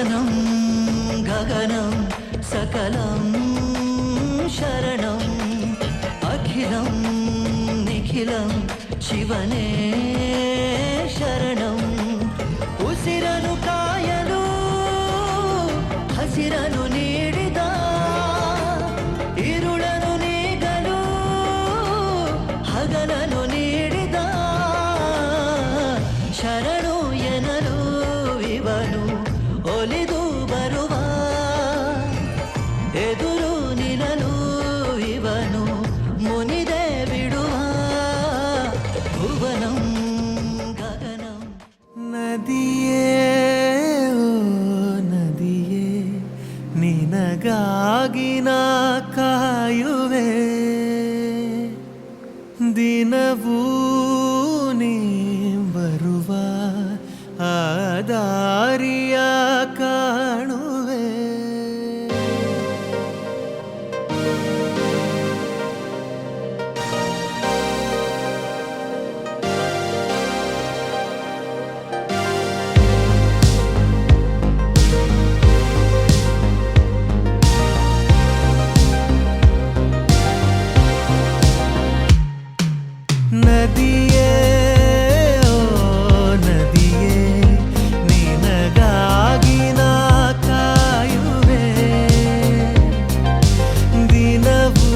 भुवनं गगनं सकलं शरणम् अखिलं निखिलं शिवने शरणं उसिरनु कायलु हसिरनु नीडिद इरुळनु ನೀಗಲು ಹಗಲನು ನೀಡಿದ ಶರಣು ಎನಲು ಇವನು ಒಲಿದು ಬರುವ ಎದುರು ನಿಲ್ಲಲು ಇವನು ಮುನಿದೆ ಬಿಡುವ ಭುವನಂ ಗಗನಂ ನದಿಯೇ ಓ ನದಿಯೇ ನಿನಗಾಗಿ ನಾ ಕಾಯುವೆ ದಿನವೂ ನೀ ಬರುವ ಆ ದಾರಿಯ ಕಾಣುವೆ ನದಿಯೇ ಓ ನದಿಯೇ ನಿನಗಾಗಿ ನಾ ಕಾಯುವೆ ದಿನವೂ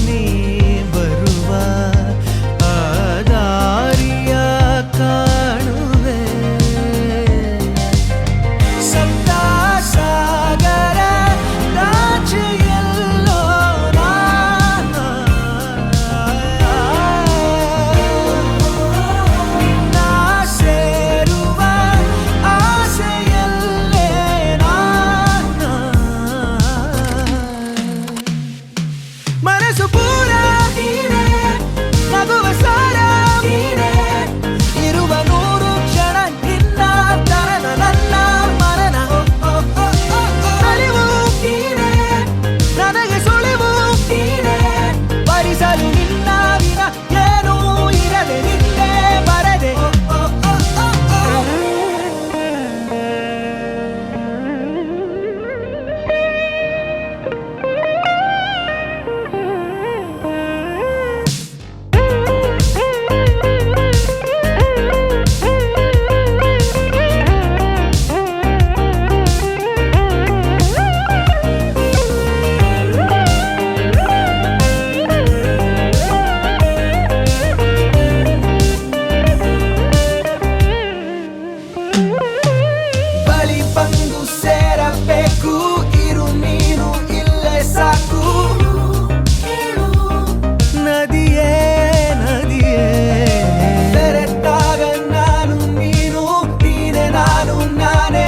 ನೀ ಬರುವ ಆ ದಾರಿಯ ಕಾಣುವೆ ಸಪ್ತ ಸಾಗರ ರಾಜೆಯಲ್ಲೋ ಮನಸ್ಸು ಪೂರ ನೀನೇ ನಗುವ ಸಾರ ನೀನೇ ಇರುವ ನೂರು ಕ್ಷಣ ನಿನ್ನ ತರನ ನನ್ನ ಮರಣ ಅರಿವು ನೀನೇ ನನಗೆ ಸುಳಿವು ನೀನೇ ಭರಿಸಲು ನಿನ್ನ ವಿನ ಏನೂ ಇರದೆ ನಿನ್ನೆ ಬರದೆ ಬಳಿ ಬಂದು ಸೇರಬೇಕು ಇರು ನೀನು ಇಲ್ಲೇ ಸಾಕು ನದಿಯೇ ನದಿಯೇ ಬೆರೆತಾಗ ನಾನು ನೀನು ನೀನೆ ನಾನು ನಾನೇ